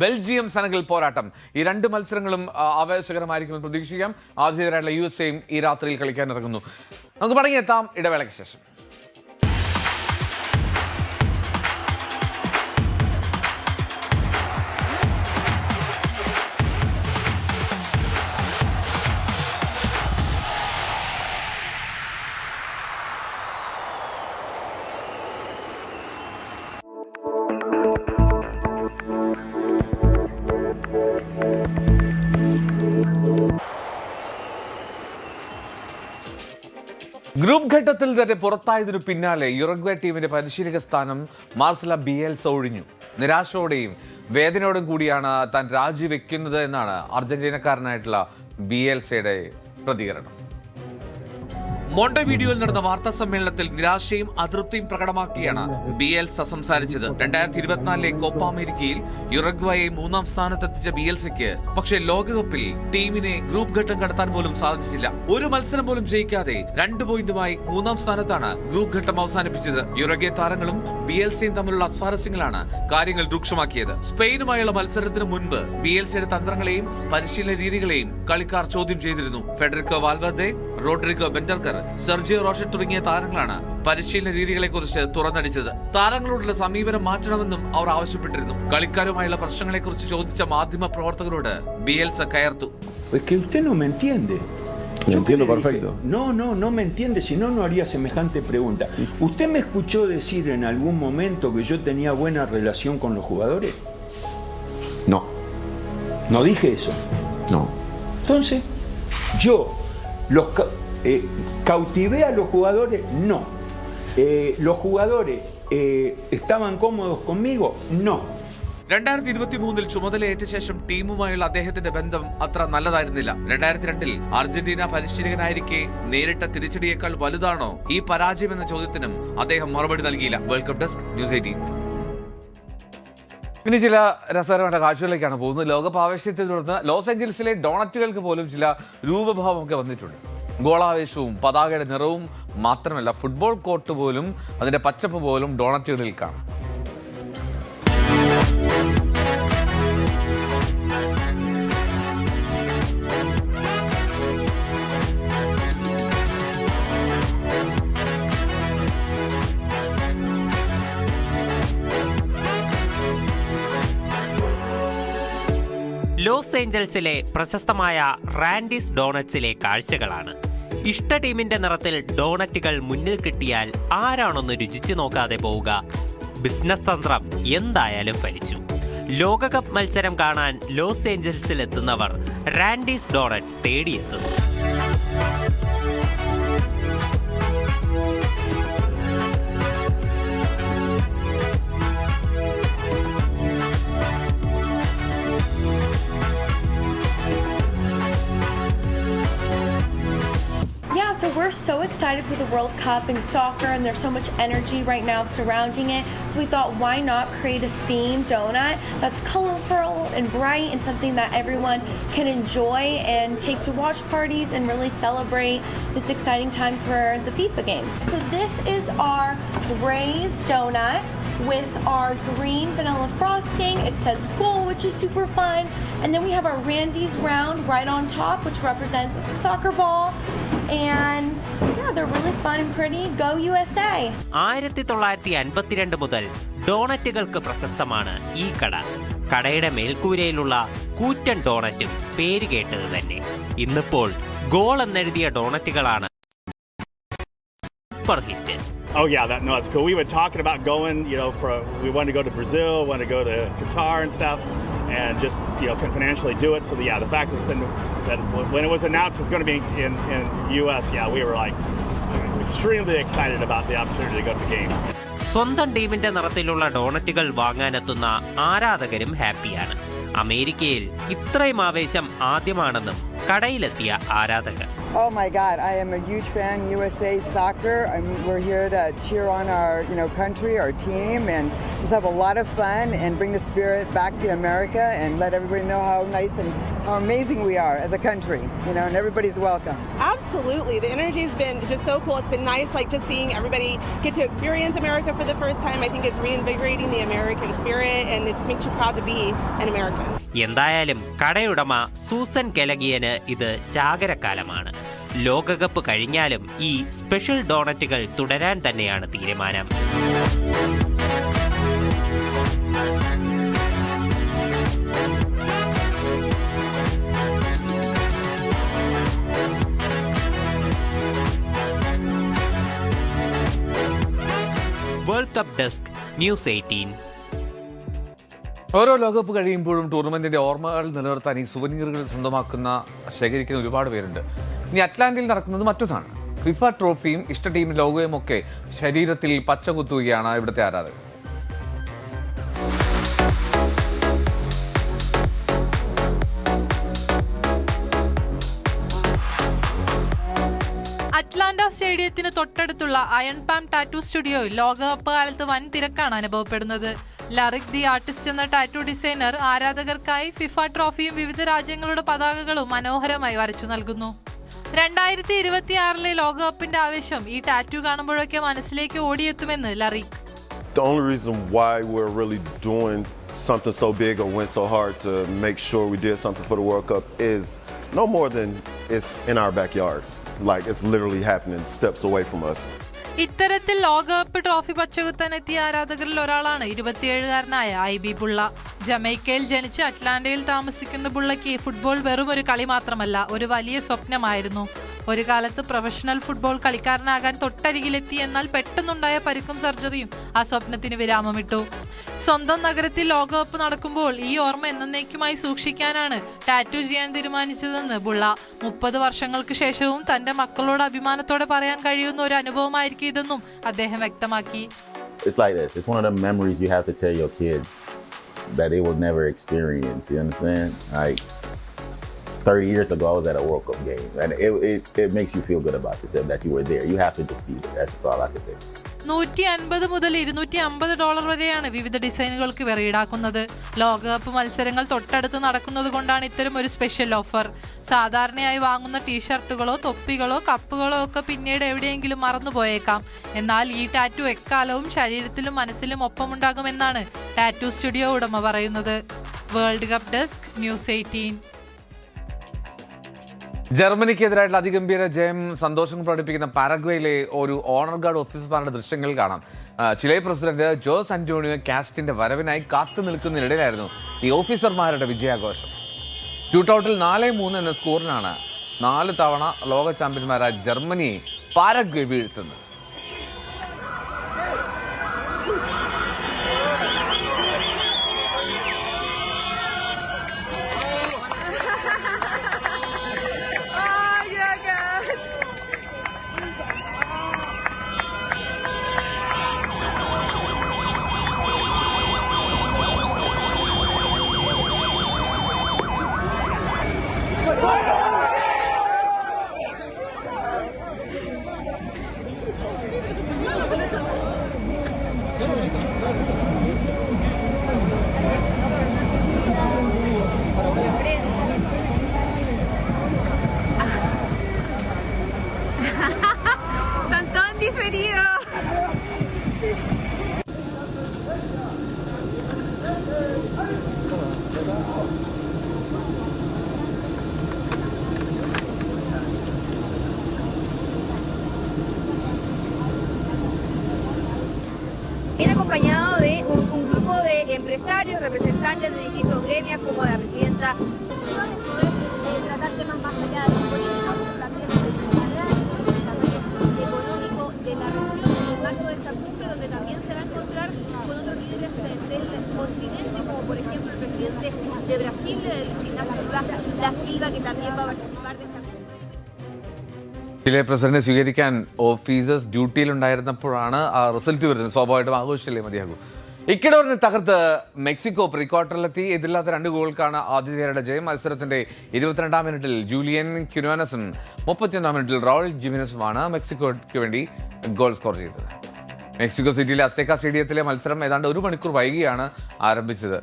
ബെൽജിയം സെനഗൽ പോരാട്ടം, ഈ രണ്ട് മത്സരങ്ങളും ആവേശകരമായിരിക്കുമെന്ന് പ്രതീക്ഷിക്കാം. ആതിഥേയരായിട്ടുള്ള USA ഈ രാത്രിയിൽ കളിക്കാൻ ഇറങ്ങുന്നു. നമുക്ക് മടങ്ങിയെത്താം ഇടവേളയ്ക്ക് ശേഷം. ഗ്രൂപ്പ് ഘട്ടത്തിൽ തന്നെ പുറത്തായതിനു പിന്നാലെ യുറുഗ്വേ ടീമിന്റെ പരിശീലക സ്ഥാനം മാർസെലോ ബിയൽസ ഒഴിഞ്ഞു. നിരാശയോടെയും വേദനയോടും കൂടിയാണ് താൻ രാജിവെക്കുന്നത് എന്നാണ് അർജന്റീനക്കാരനായിട്ടുള്ള ബിയൽസയുടെ പ്രതികരണം. മോണ്ടെവീഡിയോയിൽ നടന്ന വാർത്താ സമ്മേളനത്തിൽ നിരാശയും അതൃപ്തിയും പ്രകടമാക്കിയാണ് ബിയൽസ സംസാരിച്ചത്. 2024 കോപ്പ അമേരിക്കയിൽ യുറുഗ്വേയെ 3-ാം സ്ഥാനത്തെത്തിച്ച ബിയൽസയ്ക്ക് പക്ഷേ ലോകകപ്പിൽ ടീമിനെ ഗ്രൂപ്പ് ഘട്ടം കടത്താൻ പോലും സാധിച്ചില്ല. ഒരു മത്സരം പോലും ജയിക്കാതെ 2 പോയിന്റുമായി 3-ാം സ്ഥാനത്താണ് ഗ്രൂപ്പ് ഘട്ടം അവസാനിപ്പിച്ചത്. യുറുഗ്വേ താരങ്ങളും ബിയൽസയും തമ്മിലുള്ള സ്വാരസ്യങ്ങളാണ് കാര്യങ്ങൾ രൂക്ഷമാക്കിയത്. സ്പെയിനുമായുള്ള മത്സരത്തിന് മുൻപ് ബിയൽസയുടെ തന്ത്രങ്ങളെയും പരിശീലന രീതികളെയും കളിക്കാർ ചോദ്യം ചെയ്തിരുന്നു. ഫെഡറിക്കോ വാൽവെർദെ, റോഡ്രിഗോ ബെൻഡർക്കർ, സെർജിയോ റോഷറ്റ് തുടങ്ങിയ താരങ്ങളാണ് പരിശീലന രീതികളെ കുറിച്ച് തുറന്നടിച്ചത്. താരങ്ങളോടുള്ള സമീപനം മാറ്റണമെന്നും അവർ ആവശ്യപ്പെട്ടിരുന്നു. കളിക്കാരുമായുള്ള പ്രശ്നങ്ങളെ കുറിച്ച് ചോദിച്ച മാധ്യമ പ്രവർത്തകരോട് ബിയൽസ കയർത്തു. Lo entiendo perfecto. No me entiende, si no, no haría semejante pregunta. ¿Usted me escuchó decir en algún momento que yo tenía buena relación con los jugadores? No. No dije eso. No. Entonces, yo los cautivé a los jugadores, no. Los jugadores estaban cómodos conmigo, no. 2023 ചുമതലയേറ്റ ശേഷം ടീമുമായുള്ള അദ്ദേഹത്തിന്റെ ബന്ധം അത്ര നല്ലതായിരുന്നില്ല. 2002 അർജന്റീന പരിശീലകനായിരിക്കെ നേരിട്ട തിരിച്ചടിയേക്കാൾ വലുതാണോ ഈ പരാജയം എന്ന ചോദ്യത്തിനും അദ്ദേഹം മറുപടി നൽകിയില്ല. World cup desk, news 18. ഇനി ചില രസകരമായ കാഴ്ചകളിലേക്കാണ് പോകുന്നത്. ലോകകപ്പ് ആവേശത്തെ തുടർന്ന് ലോസ് ഏഞ്ചൽസിലെ ഡോണറ്റുകൾക്ക് പോലും ചില രൂപഭാവമൊക്കെ വന്നിട്ടുണ്ട്. ഗോളാവേശവും പതാകയുടെ നിറവും മാത്രമല്ല, ഫുട്ബോൾ കോർട്ട് പോലും അതിന്റെ പച്ചപ്പ് പോലും ഡോണറ്റുകളിൽ കാണാം. ലോസ് ഏഞ്ചൽസിലെ പ്രശസ്തമായ റാൻഡിസ് ഡോണറ്റ്സിലെ കാഴ്ചകളാണ്. ഇഷ്ട ടീമിന്റെ നിറത്തിൽ ഡോണറ്റുകൾ മുന്നിൽ കിട്ടിയാൽ ആരാണൊന്ന് രുചിച്ചു നോക്കാതെ പോവുക? ബിസിനസ് തന്ത്രം എന്തായാലും ഫലിച്ചു. ലോകകപ്പ് മത്സരം കാണാൻ ലോസ് ഏഞ്ചൽസിൽ എത്തുന്നവർ റാൻഡിസ് doughnuts തേടിയെത്തുന്നു. we're so excited for the World Cup and soccer, and there's so much energy right now surrounding it. So we thought, why not create a themed donut that's colorful and bright and something that everyone can enjoy and take to watch parties and really celebrate this exciting time for the FIFA games. So this is our raised donut with our green vanilla frosting. It says goal, which is super fun. And then we have our Randy's round right on top, which represents a soccer ball. And yeah, they're really fun and pretty. Go USA! 1952 മുതൽ ഡോണറ്റുകൾക്ക് പ്രശസ്തമാണ് ഈ കട. കടയുടെ മേൽക്കൂരയിലുള്ള കൂറ്റൻ ഡോണറ്റും പേര് കേട്ടത് തന്നെ. ഇന്നിപ്പോൾ ഗോൾ എന്നെഴുതിയ ഡോണറ്റുകളാണ് super hit. Oh yeah, that's cool. We were talking about going, we wanted to go to Brazil, wanted to go to Qatar and stuff, and just, can financially do it. So yeah, the fact that when it was announced it's going to be in US, yeah, we were like extremely excited about the opportunity to go to the games. സ്വന്തം ടീമിന്റെ നിറത്തിലുള്ള ഡോണറ്റുകൾ വാങ്ങാനെത്തുന്ന ആരാധകരും ഹാപ്പിയാണ്. അമേരിക്കയിൽ ഇത്രയും ആവേശം ആദ്യമാണെന്നും കടയിലെത്തിയ ആരാധകർ. Oh my God, I am a huge fan of USA soccer. We're here to cheer on our, country, our team, and just have a lot of fun and bring the spirit back to America and let everybody know how nice and how amazing we are as a country, and everybody's welcome. Absolutely. The energy has been just so cool. It's been nice, just seeing everybody get to experience America for the first time. I think it's reinvigorating the American spirit, and it makes you proud to be an American. എന്തായാലും കടയുടമ സൂസൻ കെലഗിയന് ഇത് ജാഗരക്കാലമാണ്. ലോകകപ്പ് കഴിഞ്ഞാലും ഈ സ്പെഷ്യൽ ഡോണറ്റുകൾ തുടരാൻ തന്നെയാണ് തീരുമാനം. World cup desk, news 18. ഓരോ ലോകകപ്പ് കഴിയുമ്പോഴും ടൂർണമെന്റിന്റെ ഓർമ്മകൾ നിലനിർത്താൻ ഈ സുവനീറുകൾ സ്വന്തമാക്കുന്ന ശേഖരിക്കുന്ന ഒരുപാട് പേരുണ്ട്. ഇനി അറ്റ്ലാന്റയിൽ നടക്കുന്നത് മറ്റൊന്നാണ്. ഫിഫ ട്രോഫിയും ഇഷ്ട ടീം ലോഗോയും ഒക്കെ ശരീരത്തിൽ പച്ച കുത്തുകയാണ് ഇവിടുത്തെ ആരാധകർ. അറ്റ്ലാന്റ സ്റ്റേഡിയത്തിന് തൊട്ടടുത്തുള്ള അയൺ പാം ടാറ്റു സ്റ്റുഡിയോയിൽ ലോകകപ്പ് കാലത്ത് വൻ തിരക്കാണ് അനുഭവപ്പെടുന്നത്. ലറിക് ദി ആർട്ടിസ്റ്റ് എന്ന ടാറ്റു ഡിസൈനർ ആരാധകർക്കായി ഫിഫ ട്രോഫിയും വിവിധ രാജ്യങ്ങളുടെ പതാകകളും മനോഹരമായി വരച്ചു നൽകുന്നു. 2026 ലോകകപ്പിന്റെ ആവേശം ഈ ടാറ്റു കാണുമ്പോഴൊക്കെ മനസ്സിലേക്ക് ഓടിയെത്തുമെന്ന് ലറിക്. The only reason why we're really doing something so big or went so hard to make sure we did something for the World Cup is no more than it's in our backyard. Like it's literally happening steps away from us. ഇത്തരത്തിൽ ലോകകപ്പ് ട്രോഫി പച്ചകുത്താനെത്തിയ ആരാധകരിൽ ഒരാളാണ് 27-കാരനായ ഐബി ബുള്ള. ജമൈക്കയിൽ ജനിച്ച് അറ്റ്ലാന്റയിൽ താമസിക്കുന്ന ബുള്ളയ്ക്ക് ഫുട്ബോൾ വെറും ഒരു കളി മാത്രമല്ല, ഒരു വലിയ സ്വപ്നമായിരുന്നു. ഒരു കാലത്ത് പ്രൊഫഷണൽ ഫുട്ബോൾ കളിക്കാരനാകാൻ തൊട്ടരികിലെത്തി. എന്നാൽ പെട്ടെന്നുണ്ടായ പരിക്കും സർജറിയും ആ സ്വപ്നത്തിന് വിരാമമിട്ടു. സ്വന്തം നഗരത്തിൽ ലോകകപ്പ് നടക്കുമ്പോൾ ഈ ഓർമ്മ എന്നേക്കുമായി സൂക്ഷിക്കാനാണ് ടാറ്റു ചെയ്യാൻ തീരുമാനിച്ചതെന്ന് ബുള്ള 30 വർഷങ്ങൾക്ക് ശേഷവും തന്റെ മക്കളോട് അഭിമാനത്തോടെ പറയാൻ കഴിയുന്ന ഒരു അനുഭവമായിരിക്കും ഇതെന്നും അദ്ദേഹം വ്യക്തമാക്കി. It's like this. It's one of the memories you have to tell your kids that they will never experience. You understand? Like 30 years ago, I was at a World Cup game, and it makes you feel good about yourself that you were there. You have to just be there. That's just all I can say. $150 മുതൽ $250 വരെയാണ് വിവിധ ഡിസൈനുകൾക്ക് വില ഈടാക്കുന്നത്. ലോകകപ്പ് മത്സരങ്ങൾ തൊട്ടടുത്ത് നടക്കുന്നത് കൊണ്ടാണ് ഇത്തരം ഒരു സ്പെഷ്യൽ ഓഫർ. സാധാരണയായി വാങ്ങുന്ന ടീഷർട്ടുകളോ തൊപ്പികളോ കപ്പുകളോ ഒക്കെ പിന്നീട് എവിടെയെങ്കിലും മറന്നുപോയേക്കാം. എന്നാൽ ഈ ടാറ്റു എക്കാലവും ശരീരത്തിലും മനസ്സിലും ഒപ്പമുണ്ടാകുമെന്നാണ് ടാറ്റു സ്റ്റുഡിയോ ഉടമ പറയുന്നത്. World cup desk, news 18. ജർമ്മനിക്കെതിരായിട്ടുള്ള അതിഗംഭീര ജയം സന്തോഷം പ്രകടിപ്പിക്കുന്ന പാരഗ്വേയിലെ ഒരു ഓണർ ഗാർഡ് ഓഫീസർമാരുടെ ദൃശ്യങ്ങൾ കാണാം. ചിലെ പ്രസിഡന്റ് ജോസ് ആന്റോണിയോ കാസ്റ്റിന്റെ വരവിനായി കാത്തു നിൽക്കുന്നതിനിടയിലായിരുന്നു ഈ ഓഫീസർമാരുടെ വിജയാഘോഷം. ഷൂട്ടൌട്ടിൽ 4-3 എന്ന സ്കോറിനാണ് 4 തവണ ലോക ചാമ്പ്യന്മാരായ ജർമ്മനിയെ Paraguay വീഴ്ത്തുന്നത്. empresarios, representantes de distintos gremios, como la presidenta. Tratarte más allá de los políticos, también de el desarrollo económico de la región, en el marco de esta cumbre, donde también se va a encontrar con otros líderes del continente, como por ejemplo el presidente de Brasil, Luis Ignacio Lula da Silva, que también va a participar de esta cumbre. ചിലെ പ്രസിഡന്റിനെ സ്വീകരിക്കാൻ ഓഫീസേഴ്സ് ഡ്യൂട്ടിയിലുണ്ടായിരുന്നപ്പോഴാണ് ആ റിസൾട്ട് വരുന്നത്. സ്വാഭാവികമായിട്ടും ആഘോഷിച്ചല്ലേ മതിയാകും. ഇക്വഡോറിനെ തകർത്ത് മെക്സിക്കോ പ്രീ ക്വാർട്ടറിലെത്തി. എതിരില്ലാത്ത 2 ഗോളുകൾക്കാണ് ആതിഥേയരുടെ ജയം. മത്സരത്തിന്റെ 22-ാം മിനിറ്റിൽ ജൂലിയൻ ക്യുനോനസും 31-ാം മിനിറ്റിൽ റൗൾ ജിമിനസുമാണ് മെക്സിക്കോയ്ക്ക് വേണ്ടി ഗോൾ സ്കോർ ചെയ്തത്. മെക്സിക്കോ സിറ്റിയിലെ അസ്തേക്ക സ്റ്റേഡിയത്തിലെ മത്സരം ഏതാണ്ട് 1 മണിക്കൂർ വൈകിയാണ് ആരംഭിച്ചത്.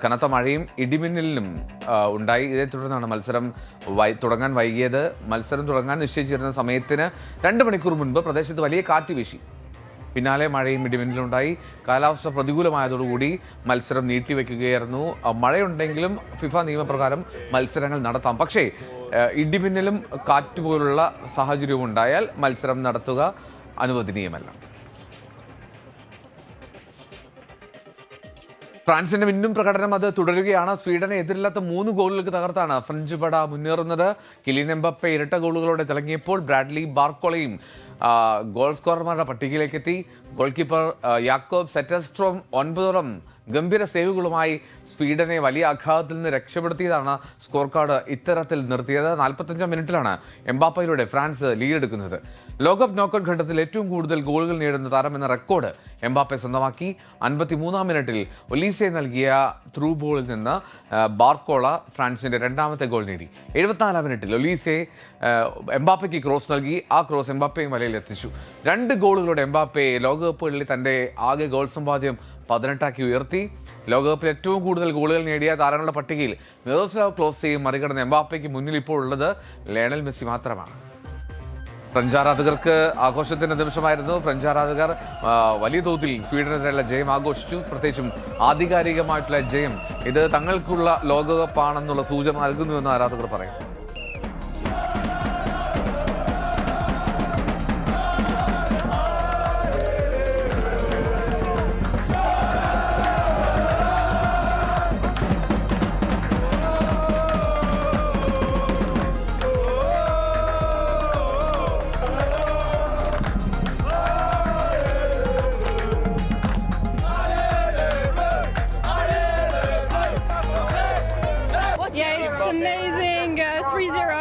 കനത്ത മഴയും ഇടിമിന്നലിനും ഉണ്ടായി. ഇതേ തുടർന്നാണ് മത്സരം തുടങ്ങാൻ വൈകിയത്. മത്സരം തുടങ്ങാൻ നിശ്ചയിച്ചിരുന്ന സമയത്തിന് 2 മണിക്കൂർ മുൻപ് പ്രദേശത്ത് വലിയ കാറ്റ് വീശി. പിന്നാലെ മഴയും ഇടിമിന്നലും ഉണ്ടായി. കാലാവസ്ഥ പ്രതികൂലമായതോടുകൂടി മത്സരം നീട്ടിവെക്കുകയായിരുന്നു. മഴയുണ്ടെങ്കിലും ഫിഫ നിയമപ്രകാരം മത്സരങ്ങൾ നടത്താം. പക്ഷേ ഇടിമിന്നലും കാറ്റ് പോലുള്ള സാഹചര്യവും ഉണ്ടായാൽ മത്സരം നടത്തുക അനുവദനീയമല്ല. ഫ്രാൻസിന്റെ മിന്നും പ്രകടനം അത് തുടരുകയാണ്. സ്വീഡനെ എതിരില്ലാത്ത 3 ഗോളുകൾക്ക് തകർത്താണ് ഫ്രഞ്ച് പട മുന്നേറുന്നത്. കിലിയൻ എംബാപ്പെ ഇരട്ട ഗോളുകളോടെ തിളങ്ങിയപ്പോൾ ബ്രാഡ്ലി ബാർക്കോളയും ഗോൾ സ്കോറർമാരുടെ പട്ടികയിലേക്ക് എത്തി. ഗോൾ കീപ്പർ യാക്കോബ് സെറ്റസ്ട്രോം 9ഓളം ഗംഭീര സേവുകളുമായി സ്വീഡനെ വലിയ ആഘാതത്തിൽ നിന്ന് രക്ഷപ്പെടുത്തിയതാണ് സ്കോർ കാർഡ് ഇത്തരത്തിൽ നിർത്തിയത്. 45-ാം മിനിറ്റിലാണ് എംബാപ്പയിലൂടെ ഫ്രാൻസ് ലീഡെടുക്കുന്നത്. ലോകകപ്പ് നോക്കൌട്ട് ഘട്ടത്തിൽ ഏറ്റവും കൂടുതൽ ഗോളുകൾ നേടുന്ന താരമെന്ന റെക്കോർഡ് എംബാപ്പെ സ്വന്തമാക്കി. 53-ാം മിനിറ്റിൽ ഒലീസെ നൽകിയ ത്രൂ ബോളിൽ നിന്ന് ബാർക്കോള ഫ്രാൻസിന്റെ 2ാമത്തെ ഗോൾ നേടി. 74-ാം മിനിറ്റിൽ ഒലീസെ എംബാപ്പയ്ക്ക് ക്രോസ് നൽകി. ആ ക്രോസ് എംബാപ്പയും വലയിലെത്തിച്ചു. 2 ഗോളുകളുടെ എംബാപ്പെ ലോകകപ്പുകളിൽ തന്റെ ആകെ ഗോൾ സമ്പാദ്യം 18ആക്കി ഉയർത്തി. ലോകകപ്പിൽ ഏറ്റവും കൂടുതൽ ഗോളുകൾ നേടിയ താരങ്ങളുടെ പട്ടികയിൽ മിറോസ്ലാവ് ക്ലോസയും മറികടന്ന് എംബാപ്പയ്ക്ക് മുന്നിൽ ഇപ്പോൾ ഉള്ളത് ലയണൽ മെസ്സി മാത്രമാണ്. ഫ്രഞ്ച് ആരാധകർക്ക് ആഘോഷത്തിന്റെ നിമിഷമായിരുന്നു. ഫ്രഞ്ച് ആരാധകർ വലിയ തോതിൽ സ്വീഡനെതിരെയുള്ള ജയം ആഘോഷിച്ചു. പ്രത്യേകിച്ചും ആധികാരികമായിട്ടുള്ള ജയം ഇത് തങ്ങൾക്കുള്ള ലോകകപ്പാണെന്നുള്ള സൂചന നൽകുന്നുവെന്ന് ആരാധകർ പറയും. Amazing, 3-0.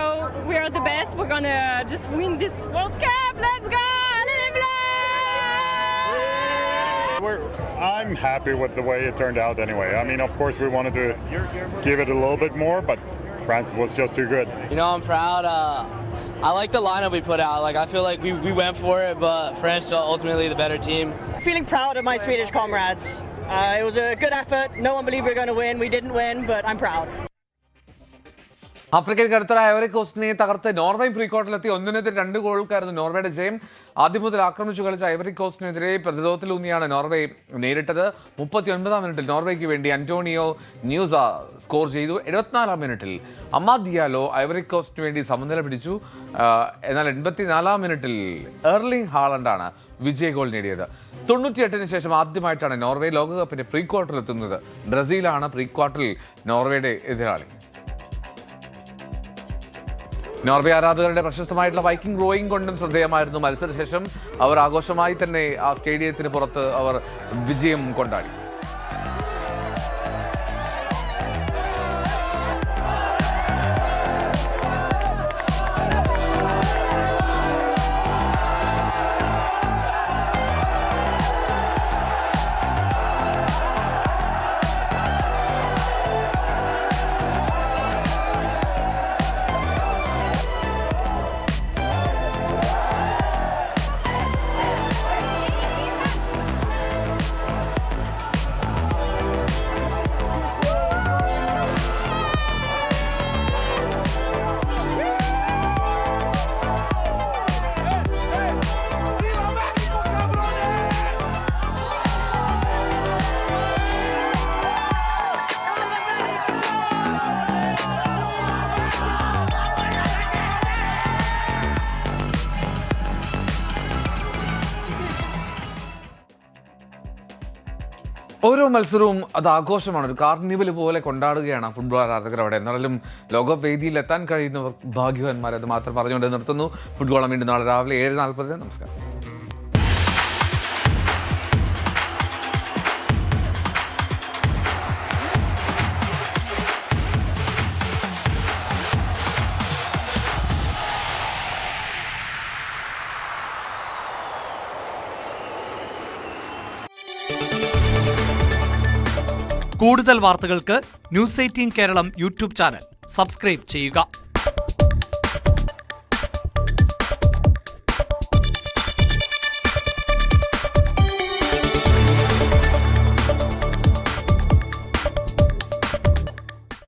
We are the best. We're gonna just win this World Cup. Let's go! I'm happy with the way it turned out anyway. I mean, of course, we wanted to give it a little bit more, but France was just too good. You know, I'm proud. I like the lineup we put out. Like, I feel like we went for it, but France are ultimately the better team. Feeling proud of my Swedish comrades. It was a good effort. No one believed we were going to win. We didn't win, but I'm proud. African കരുത്തരായ ഐവറി കോസ്റ്റിനെ തകർത്ത് നോർവേ പ്രീ ക്വാർട്ടറിലെത്തി. 1-2 ഗോളുകൾക്കായിരുന്നു നോർവേയുടെ ജയം. ആദ്യം മുതൽ ആക്രമിച്ചു കളിച്ച ഐവറി കോസ്റ്റിനെതിരെ പ്രതിരോധത്തിലൂന്നിയാണ് നോർവേ നേരിട്ടത്. 39-ാം മിനിറ്റിൽ നോർവേക്ക് വേണ്ടി അന്റോണിയോ ന്യൂസ സ്കോർ ചെയ്തു. 74-ാം മിനിറ്റിൽ അമാദ് ദിയാലോ ഐവറി കോസ്റ്റിന് വേണ്ടി സമനില പിടിച്ചു. എന്നാൽ 84-ാം മിനിറ്റിൽ എർലിംഗ് ഹാളണ്ടാണ് വിജയ ഗോൾ നേടിയത്. 98-ന് ശേഷം ആദ്യമായിട്ടാണ് നോർവേ ലോകകപ്പിന്റെ പ്രീ ക്വാർട്ടറിൽ എത്തുന്നത്. ബ്രസീലാണ് പ്രീ ക്വാർട്ടറിൽ നോർവേയുടെ എതിരാളി. നോർവേ ആരാധകരുടെ പ്രശസ്തമായിട്ടുള്ള വൈക്കിംഗ് റോയിങ് കൊണ്ടും ശ്രദ്ധേയമായിരുന്നു. മത്സരശേഷം അവർ ആഘോഷമായി തന്നെ ആ സ്റ്റേഡിയത്തിന് പുറത്ത് അവർ വിജയം കൊണ്ടാടി. ഓരോ മത്സരവും അത് ആഘോഷമാണ്, ഒരു കാർണിവൽ പോലെ കൊണ്ടാടുകയാണ് ഫുട്ബോൾ ആരാധകർ അവിടെ. എന്നാലും ലോകകപ്പ് വേദിയിൽ എത്താൻ കഴിയുന്നവർ ഭാഗ്യവാന്മാർ, അത് മാത്രം പറഞ്ഞുകൊണ്ട് നിർത്തുന്നു. ഫുട്ബോൾ വീണ്ടും നാളെ രാവിലെ 7:40. നമസ്കാരം. കൂടുതൽ വാർത്തകൾക്ക് News 18 Keralam YouTube channel subscribe ചെയ്യുക.